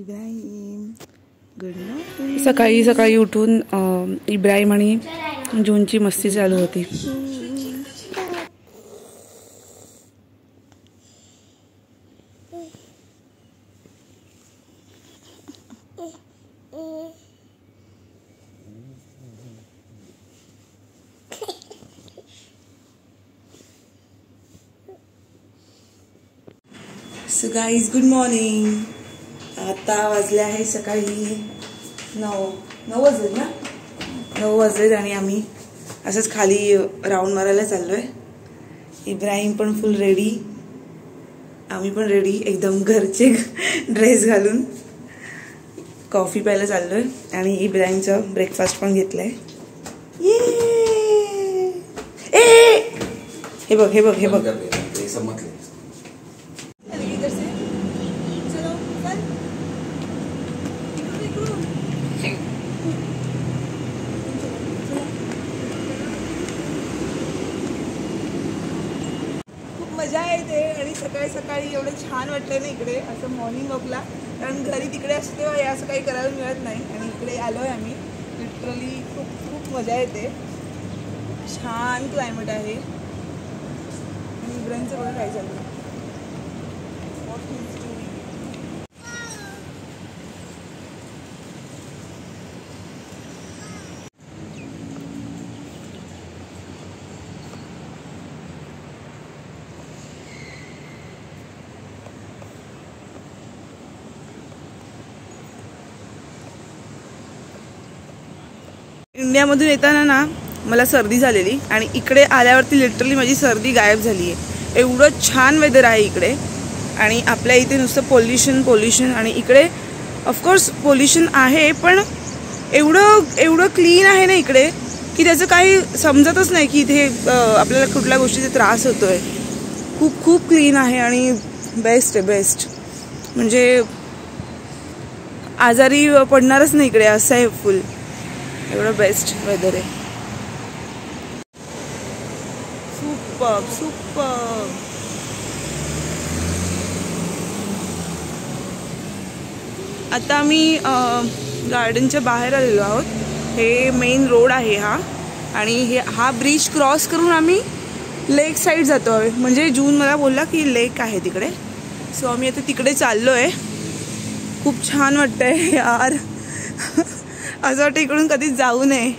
Ibrahim good morning. सकाळी सकाळी उठून इब्राहिम आणि जूनची मस्ती चालू होती। So guys good morning. आता वाजले आहे सकाळी 9 वाजले ना, 9 वाजलेत आणि आम्ही असंच खाली राऊंड मारायला चाललोय। इब्राहिम पण फुल रेडी, आम्ही पण रेडी, एकदम घरचे ड्रेस घालून कॉफी प्यायला चाललोय आणि इब्राहिमचा ब्रेकफास्ट पण घेतलाय। हे बघ हे बघ हे बघ मजा येते आणि सकाळी सकाळी एवढं छान वाटतंय ना इकडे असं मॉर्निंग वॉकला, कारण घरी तिकडे असते तेव्हा हे असं काही करायला मिळत नाही आणि इकडे आलोय आम्ही। लिटरली खूप खूप मजा येते, छान क्लायमेट आहे आणि इब्राहिमचं बघा काय चाललं। इंडियामधून येताना ना मला सर्दी झालेली आणि इकडे आल्यावरती लिटरली माझी सर्दी गायब झाली आहे। एवढं छान वेदर आहे इकडे आणि आपल्या इथे नुसतं पोल्युशन आणि इकडे ऑफकोर्स पोल्युशन आहे पण एवढं क्लीन आहे ना इकडे की त्याचं काही समजतच नाही की इथे आपल्याला कुठल्या गोष्टीचा त्रास होतोय। खूप खूप क्लीन आहे आणि बेस्ट आहे, बेस्ट म्हणजे आजारी पडणारच नाही इकडे, असं आहे फुल, एवढं बेस्ट वेदर आहे। Super super. आता आम्ही गार्डनच्या बाहेर आलेलो आहोत। हे मेन रोड आहे हा आणि हा ब्रिज क्रॉस करून आम्ही लेक साईड जातो आहे। म्हणजे जून मला बोलला की लेक आहे तिकडे, सो आम्ही आता तिकडे चाललोय। खूप छान वाटतंय यार, असं वाटतं इकडून कधीच जाऊ नये,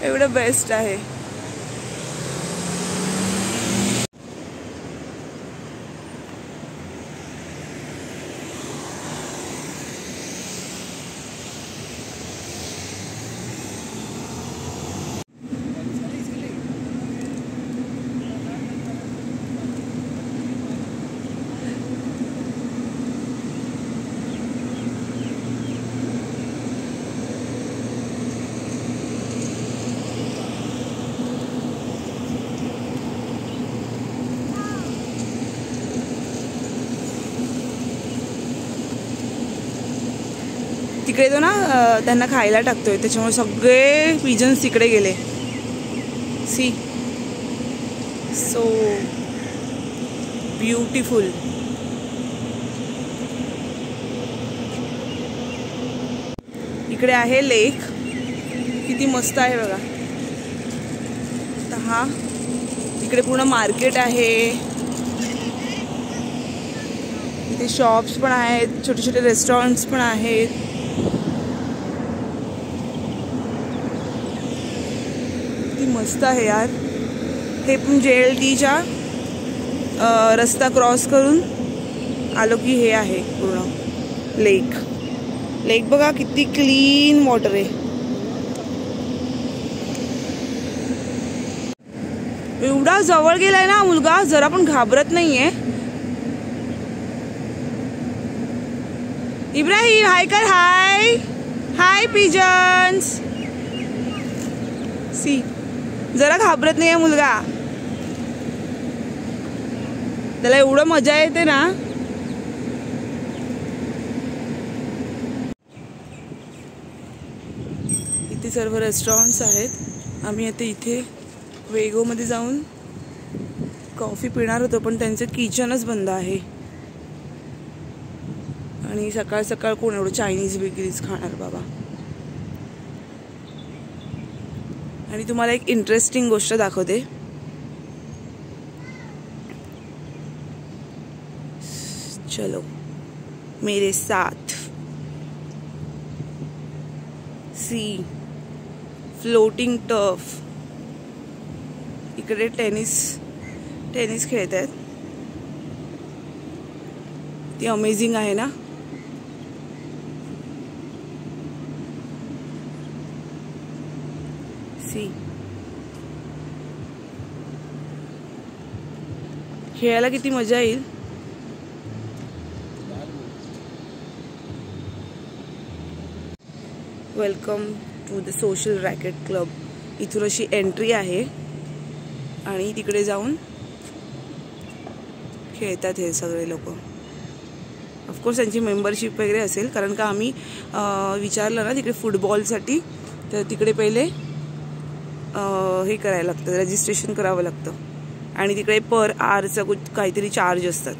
एवढं बेस्ट आहे। तिकडे तो ना त्यांना खायला टाकतोय, त्याच्यामुळे सगळे पिजन्स तिकडे गेले। सी सो ब्युटिफुल। इकडे आहे लेक, किती मस्त आहे बघा। तर हा इकडे पूर्ण मार्केट आहे, इथे शॉप्स पण आहेत, छोटे छोटे रेस्टॉरंट्स पण आहेत। मस्त आहे यार। हे पण JLTच्या रस्ता क्रॉस करून आलो की हे आहे पूर्ण लेक बघा किती क्लीन वॉटर आहे। एवढा जवळ गेलाय ना मुलगा, जरा पण घाबरत नाहीये। इब्राहिम हाय कर, हाय हाय पिजन्स। सी जरा घाबरत नाहीये मुलगा, त्याला एवढं मजा येते ना। इथे सर्व रेस्टॉरंट्स आहेत। आम्ही आता इथे वेगोमध्ये जाऊन कॉफी पिणार होतो पण त्यांचं किचनच बंद आहे। आणि सकाळ सकाळ कोण एवढं चायनीज बेकरीज खाणार बाबा. आणि तुम्हाला एक इंटरेस्टिंग गोष्ट दाखवते. चलो मेरे साथ. सी फ्लोटिंग टर्फ. इकडे टेनिस खेळत आहेत. ती अमेझिंग आहे ना. सी खेळायला किती मजा येईल. Welcome to the social racket club. इथून अशी एंट्री आहे आणि तिकडे जाऊन खेळतात हे सगळे लोक. ऑफकोर्स त्यांची मेंबरशिप वगैरे असेल, कारण का आम्ही विचारलं ना तिकडे फुटबॉलसाठी, तर तिकडे पहिले हे करायला लागतं, रजिस्ट्रेशन करावं लागतं आणि तिकडे पर आरचा काहीतरी चार्ज असतात.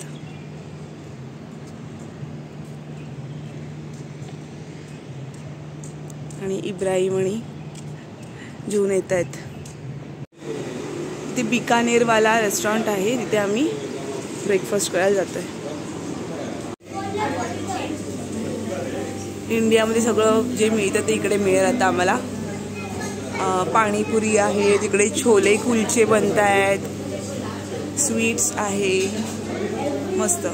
आणि इब्राहिम आणि जून येत आहेत. ते बिकानेरवाला रेस्टॉरंट आहे, तिथे आम्ही ब्रेकफास्ट करायला जातोय. इंडियामध्ये सगळं जे मिळतं ते इकडे मिळेल आता आम्हाला. पाणीपुरी आहे तिकडे, छोले कुलचे बनत आहेत, स्वीट्स आहे मस्त.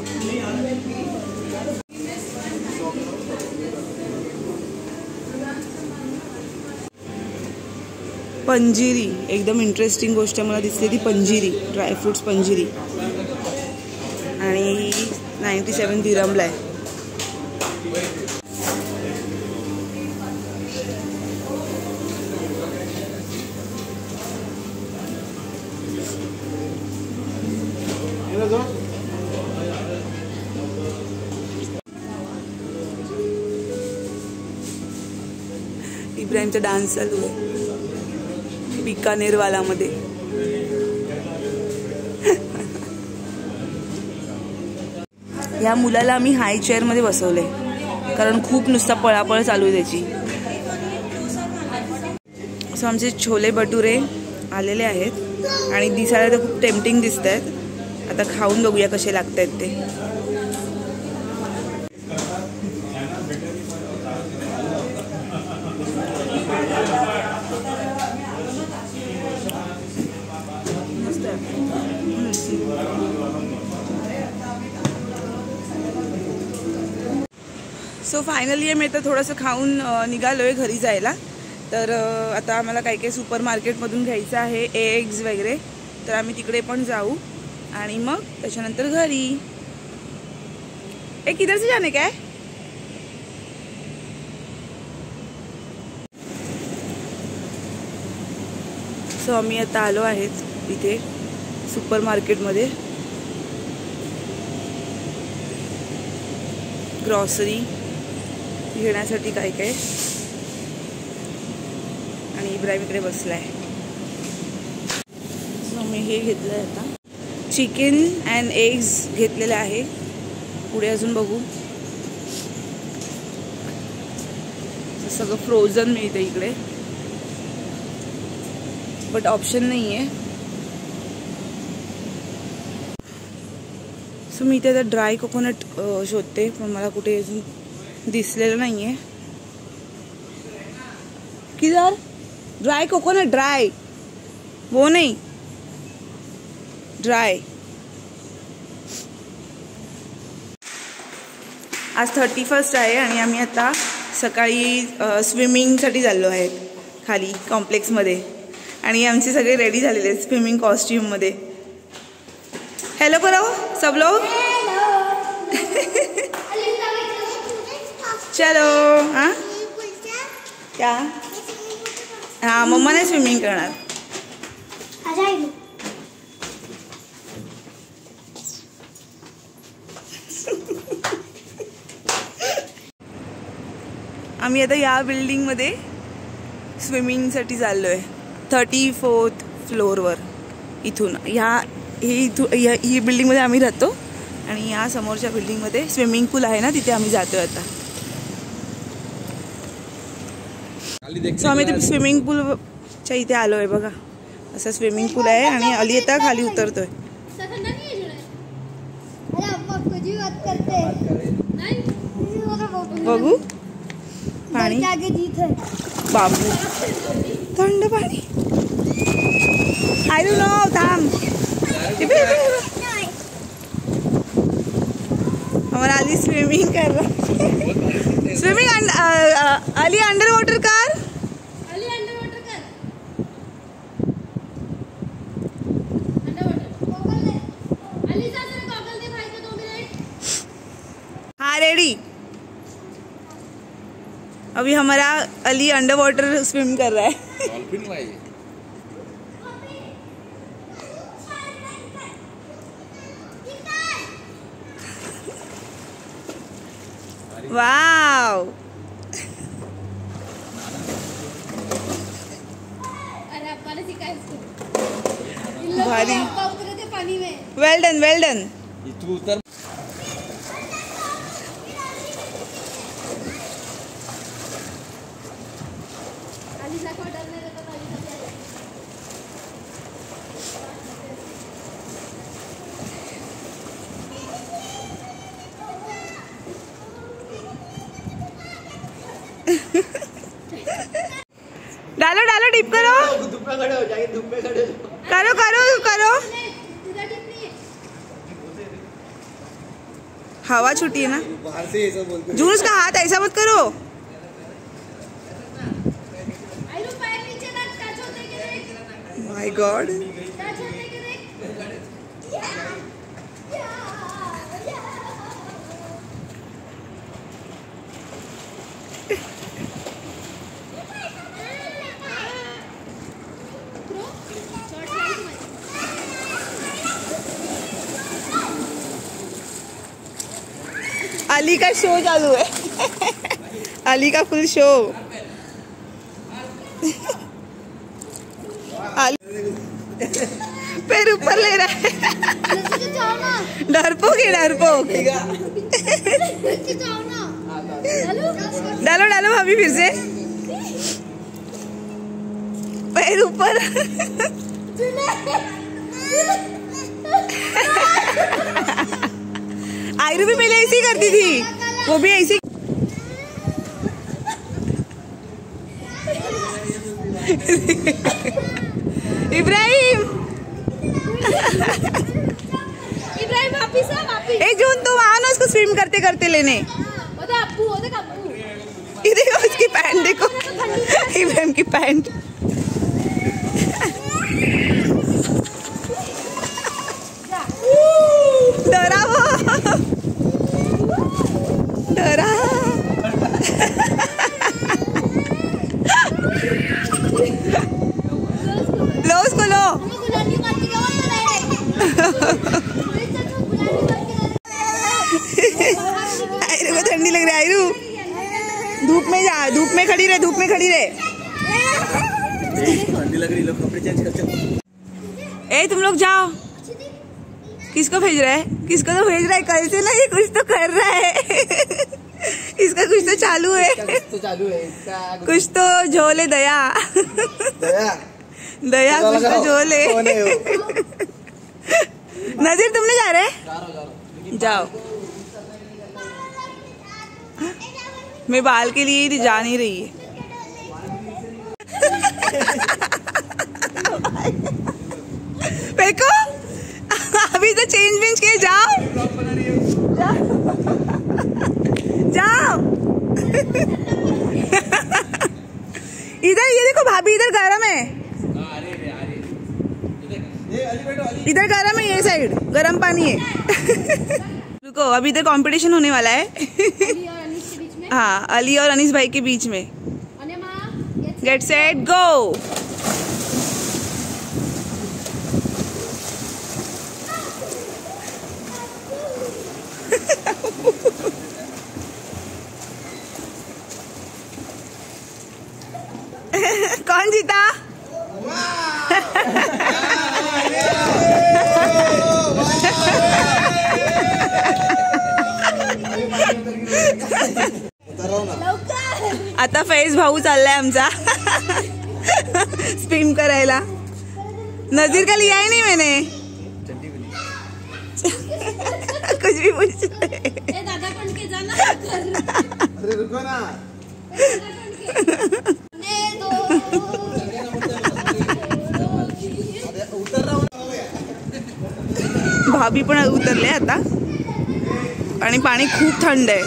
पंजिरी एकदम इंटरेस्टिंग गोष्ट मला दिसते, ती पंजिरी, ड्रायफ्रुट्स पंजिरी. आणि 97 दिरमला आहे. इब्राहिमचा डान्स चालू आहे बिकानेरवाला मध्ये. या मुलाला आम्ही हाय चेअर मध्ये बसवले, कारण खूप नुसता पळापळ चालू आहे त्याची. असं आमचे छोले भटुरे आलेले आहेत आणि दिसायला तर खूप टेम्पटिंग दिसत आहेत. आता खाऊन बघूया कसे लागत आहेत ते. सो फायनली आम्ही आता थोडंसं खाऊन निघालोय घरी जायला. तर आता आम्हाला काही काही सुपर मार्केटमधून घ्यायचं आहे, एग्स वगैरे, तर आम्ही तिकडे पण जाऊ आणि मग त्याच्यानंतर घरी. एक किधर से जाने काय. सो आम्ही आता आलो आहेत इथे सुपर मार्केटमध्ये. ग्रॉसरी घेण्यासाठी काय काय. आणि इब्राहिम इकडे बसलाय. सो मी हे घेतलंय आता, चिकन अँड एग्स घेतलेले आहे. पुढे अजून बघू. सगळं फ्रोझन मिळतं इकडे, बट ऑप्शन नाही आहे. सो मी इथे आता ड्राय कोकोनट शोधते, पण मला कुठे अजून दिसलेलं नाही आहे. किधर ड्राय कोकोनट, ड्राय वो नहीं, ड्राय. आज 31 आहे आणि आम्ही आता सकाळी स्विमिंगसाठी चाललो आहे खाली कॉम्प्लेक्समध्ये. आणि आमचे सगळे रेडी झालेले आहेत स्विमिंग कॉस्ट्यूममध्ये. हेलो करो सब लोग. चलो. हाँ क्या. हाँ मम्मा ने स्विमिंग करणार. आम्ही आता या बिल्डिंगमध्ये स्विमिंगसाठी चाललोय 34th फ्लोअरवर. इथून ही बिल्डिंगमध्ये आम्ही राहतो आणि या समोरच्या बिल्डिंगमध्ये स्विमिंग पूल आहे ना, तिथे आम्ही जातोय आता. सो आम्ही ते स्विमिंग पूलच्या इथे आलो आहे बघा. असं स्विमिंग पूल आहे आणि अली आता खाली उतरतोय. बघू पाणी, बाबू थंड पाणी. आय डोंट नो, थांब. हमारा अली स्विमिंग कर रहा है. स्विमिंग अली अंडर वाटर कर. हाँ रेडी. अभी हमारा अली अंडर वाटर स्विम कर रहा है. वाव, भारी. Well done, well done. डालो डालो, डिप करो. धूप में खड़े हो जाएंगे, धूप में खड़े हो. करो करो करो. हवा छूटी है ना बाहर से, ऐसा बोलते. जून उसका हाथ ऐसा मत करो. My God. अली का शो चालू है. अली का फुल शो. पैर ऊपर ले रहा है. डरपोक है, डरपोक. डालो डालो भाभी, फिर से पैर ऊपर. आयरू भी पहले ऐसी करती थी, वो भी ऐसी. इब्राहिम, इब्राहिम वापिस आ, वापिस. ए जून, तुम आओ ना उसको स्विम करते करते लेने. ये देखो उसकी पैंट, देखो इब्राहिम की पैंट. डरा वो, डरा. लो उसको, लो. आयरू को ठंडी लग रही है. आयरू धूप में जा, धूप में खड़ी रहे, धूप में खड़ी रहे. ठंडी लग रही, लोग कपड़े चेंज करते. ए तुम लोग जाओ. किसको भेज रहा है? किसको तो भेज रहा है. कल से ना ये कुछ तो कर रहा है. इसका कुछ तो चालू है. कुछ तो झोल है. दया, दया कुछ तो झोल है. नजीर तुम नहीं जा रहे? जाओ. मैं बाल के लिए ही जा नहीं रही है. देखो अभी तो चेंज वेंज किए. जाओ जाओ. इधर ये देखो भाभी, इधर गरम है. इधर गरम है, ये साइड गरम पानी है. रुको, अभी इधर कंपटीशन होने वाला है. हाँ, अली और अनीस भाई के बीच में. Get set go. कौन जीता? आता फैज भाऊ चाललाय आमचा स्पिन करायला. नजीर का लिया ही नहीं मैंने. कुछ भी पूछ दादा पण के जाना. अरे रुको ना. भाभी पण उतरले आता आणि पाणी खूप थंड आहे.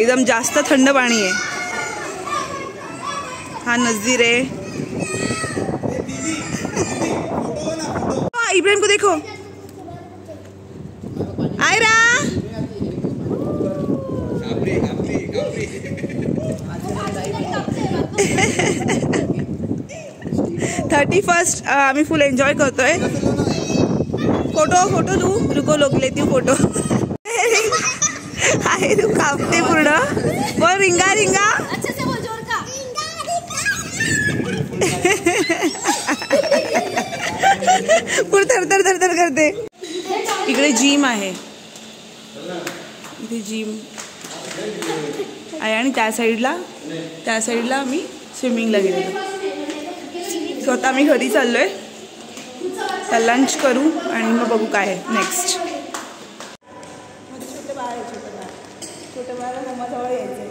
एकदम जास्त थंड पाणी आहे. हा नज़ीर है. इब्राहिम को देखो. आयरा 31st आम्ही फुल एन्जॉय करतोय. फोटो लू. रुको लोग लेती हूँ फोटो. आहे तू कापते पूर्ण. बोल रिंगा रिंगा. अच्छे से बोल जोर का. पूर्ण थरथर करते. इकडे जिम आहे. इथे जिम आहे आणि त्या साईडला आम्ही स्विमिंगला गेलेलो. स्वतः आम्ही घरी चाललोय. तर लंच करू आणि मग बघू काय आहे नेक्स्ट. छोटे बाळ मम्मा जवळ यायचे.